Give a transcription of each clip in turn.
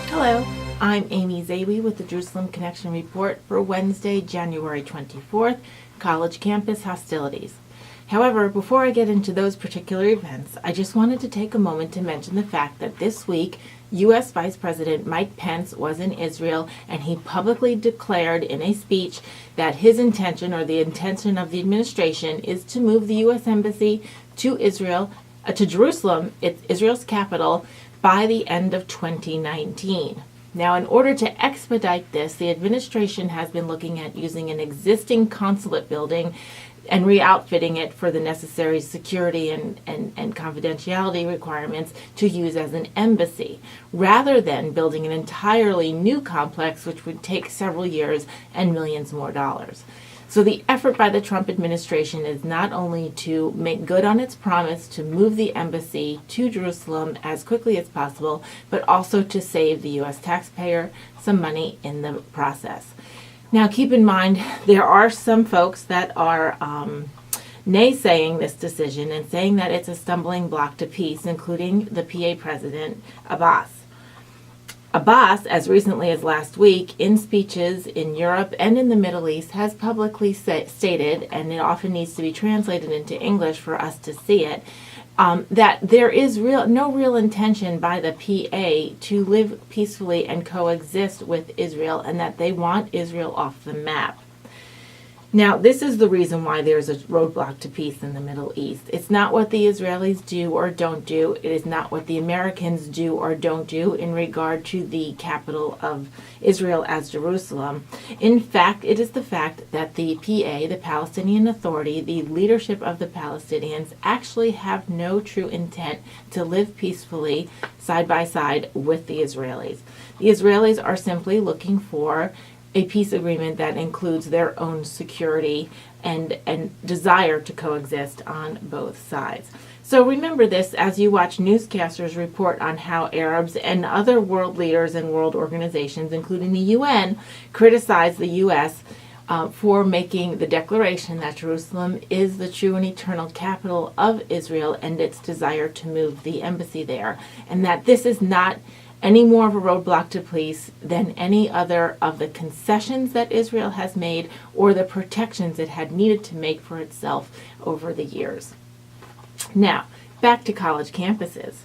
Hello, I'm Amy Zawi with the Jerusalem Connection Report for Wednesday, January 24th, college campus hostilities. However, before I get into those particular events, I just wanted to take a moment to mention the fact that this week, U.S. Vice President Mike Pence was in Israel, and he publicly declared in a speech that his intention, or the intention of the administration, is to move the U.S. Embassy to Israel, to Jerusalem, Israel's capital, by the end of 2019. Now, in order to expedite this, the administration has been looking at using an existing consulate building and re-outfitting it for the necessary security and confidentiality requirements to use as an embassy, rather than building an entirely new complex, which would take several years and millions more dollars. So the effort by the Trump administration is not only to make good on its promise to move the embassy to Jerusalem as quickly as possible, but also to save the U.S. taxpayer some money in the process. Now, keep in mind, there are some folks that are naysaying this decision and saying that it's a stumbling block to peace, including the PA president, Abbas. Abbas, as recently as last week, in speeches in Europe and in the Middle East, has publicly stated, and it often needs to be translated into English for us to see it, that there is no real intention by the PA to live peacefully and coexist with Israel, and that they want Israel off the map. Now, this is the reason why there's a roadblock to peace in the Middle East. It's not what the Israelis do or don't do. It is not what the Americans do or don't do in regard to the capital of Israel as Jerusalem. In fact, it is the fact that the PA, the Palestinian Authority, the leadership of the Palestinians, actually have no true intent to live peacefully side by side with the Israelis. The Israelis are simply looking for a peace agreement that includes their own security and desire to coexist on both sides. So remember this as you watch newscasters report on how Arabs and other world leaders and world organizations, including the UN, criticize the U.S. For making the declaration that Jerusalem is the true and eternal capital of Israel and its desire to move the embassy there, and that this is not any more of a roadblock to peace than any other of the concessions that Israel has made or the protections it had needed to make for itself over the years. Now, back to college campuses.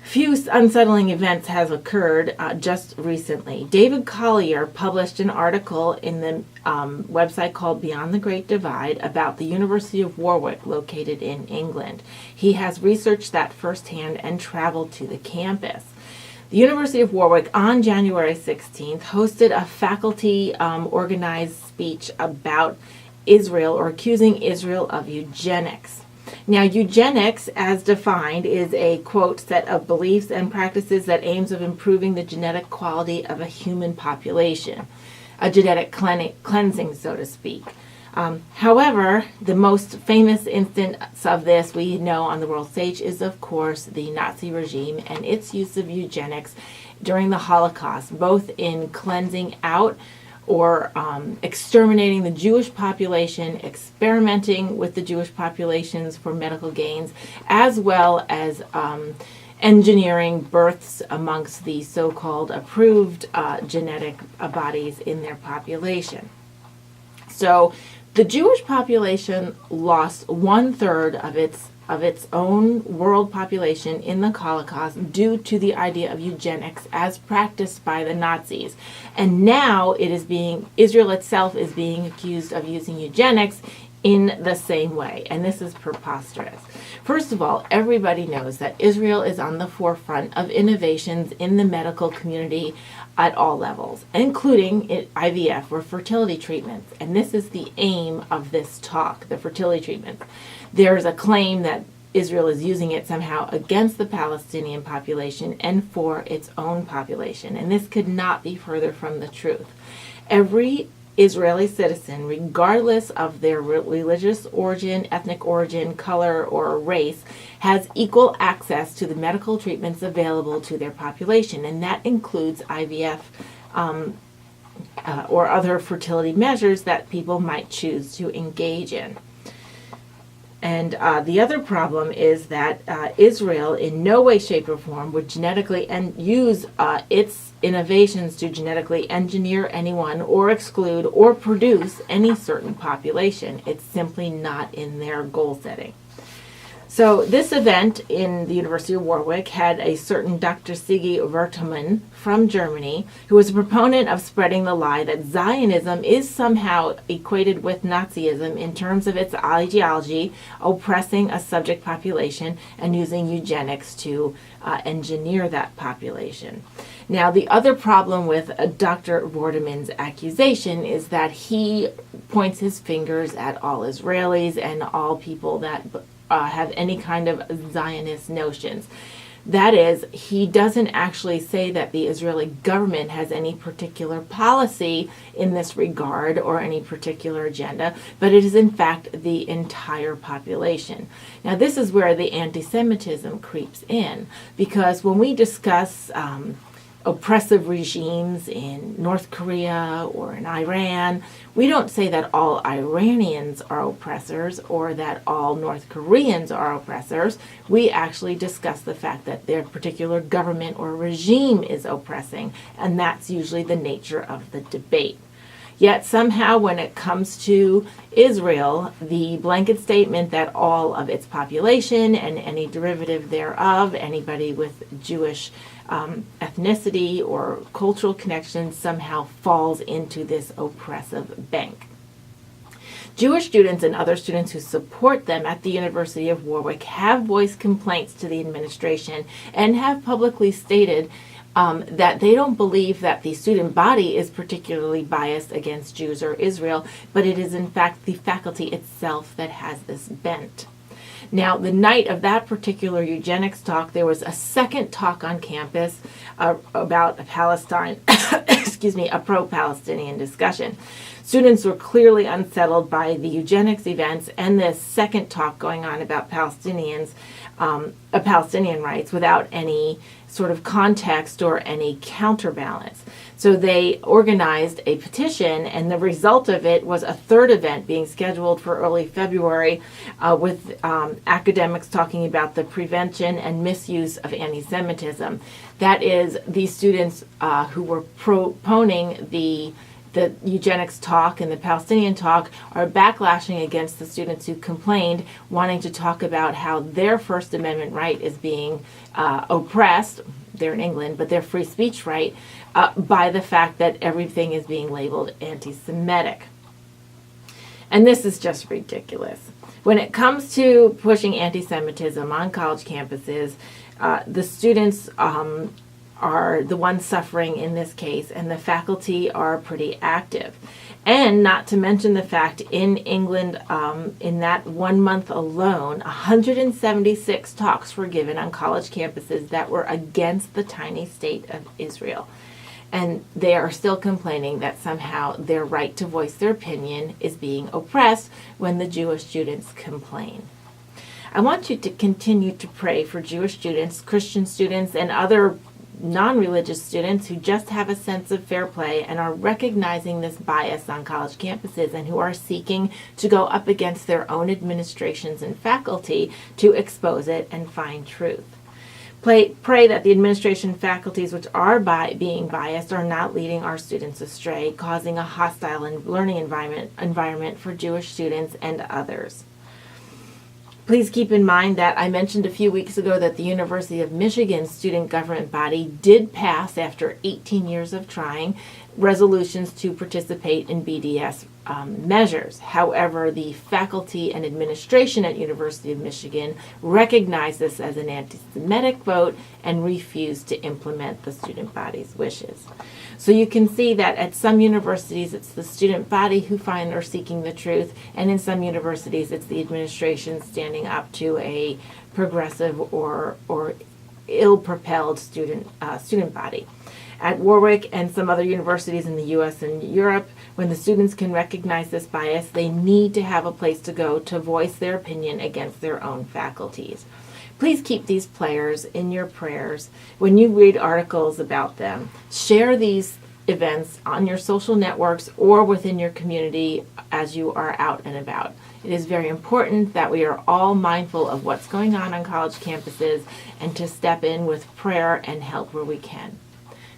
Few unsettling events have occurred just recently. David Collier published an article in the website called Beyond the Great Divide about the University of Warwick located in England. He has researched that firsthand and traveled to the campus. The University of Warwick on January 16th hosted a faculty organized speech about Israel, or accusing Israel of eugenics. Now, eugenics, as defined, is a, quote, set of beliefs and practices that aims of improving the genetic quality of a human population, a genetic cleansing, so to speak. However, the most famous instance of this we know on the world stage is, of course, the Nazi regime and its use of eugenics during the Holocaust, both in cleansing out or exterminating the Jewish population, experimenting with the Jewish populations for medical gains, as well as engineering births amongst the so-called approved genetic bodies in their population. So the Jewish population lost 1/3 of its own world population in the Holocaust due to the idea of eugenics as practiced by the Nazis. And now Israel itself is being accused of using eugenics in the same way, and this is preposterous. First of all, everybody knows that Israel is on the forefront of innovations in the medical community at all levels, including IVF, or fertility treatments. And this is the aim of this talk, the fertility treatments. There's a claim that Israel is using it somehow against the Palestinian population and for its own population. And this could not be further from the truth. Every Israeli citizen, regardless of their religious origin, ethnic origin, color, or race, has equal access to the medical treatments available to their population, and that includes IVF or other fertility measures that people might choose to engage in. And the other problem is that Israel, in no way, shape, or form, would genetically use its innovations to genetically engineer anyone or exclude or produce any certain population. It's simply not in their goal setting. So this event in the University of Warwick had a certain Dr. Sigi Wertelmann from Germany, who was a proponent of spreading the lie that Zionism is somehow equated with Nazism in terms of its ideology, oppressing a subject population and using eugenics to engineer that population. Now, the other problem with Dr. Wertelmann's accusation is that he points his fingers at all Israelis and all people that have any kind of Zionist notions. That is, he doesn't actually say that the Israeli government has any particular policy in this regard or any particular agenda, but it is in fact the entire population. Now, this is where the anti-Semitism creeps in, because when we discuss oppressive regimes in North Korea or in Iran, we don't say that all Iranians are oppressors or that all North Koreans are oppressors. We actually discuss the fact that their particular government or regime is oppressing, and that's usually the nature of the debate. Yet somehow when it comes to Israel, the blanket statement that all of its population and any derivative thereof, anybody with Jewish ethnicity or cultural connections, somehow falls into this oppressive bank. Jewish students and other students who support them at the University of Warwick have voiced complaints to the administration and have publicly stated that they don't believe that the student body is particularly biased against Jews or Israel, but it is in fact the faculty itself that has this bent. Now, the night of that particular eugenics talk, there was a second talk on campus about Palestine, a pro-Palestinian discussion. Students were clearly unsettled by the eugenics events and this second talk going on about Palestinian rights without any sort of context or any counterbalance. So they organized a petition, and the result of it was a third event being scheduled for early February with academics talking about the prevention and misuse of anti-Semitism. That is, these students who were proponing the eugenics talk and the Palestinian talk are backlashing against the students who complained, wanting to talk about how their First Amendment right is being oppressed. They're in England, but their free speech right by the fact that everything is being labeled anti-Semitic. And this is just ridiculous. When it comes to pushing anti-Semitism on college campuses, the students are the ones suffering in this case, and the faculty are pretty active. And not to mention the fact in England, in that 1 month alone, 176 talks were given on college campuses that were against the tiny state of Israel. And they are still complaining that somehow their right to voice their opinion is being oppressed when the Jewish students complain. I want you to continue to pray for Jewish students, Christian students, and other non-religious students who just have a sense of fair play and are recognizing this bias on college campuses and who are seeking to go up against their own administrations and faculty to expose it and find truth. Pray that the administration faculties which are being biased are not leading our students astray, causing a hostile learning environment for Jewish students and others. Please keep in mind that I mentioned a few weeks ago that the University of Michigan student government body did pass, after 18 years of trying, resolutions to participate in BDS measures. However, the faculty and administration at University of Michigan recognized this as an anti-Semitic vote and refused to implement the student body's wishes. So you can see that at some universities it's the student body who are seeking the truth, and in some universities it's the administration standing up to a progressive or ill-propelled student body. At Warwick and some other universities in the U.S. and Europe, when the students can recognize this bias, they need to have a place to go to voice their opinion against their own faculties. Please keep these players in your prayers. When you read articles about them, share these events on your social networks or within your community as you are out and about. It is very important that we are all mindful of what's going on college campuses and to step in with prayer and help where we can.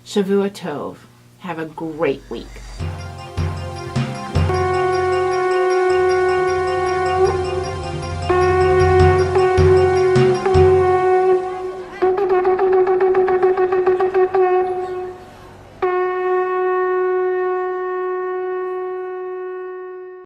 Shavua Tov. Have a great week.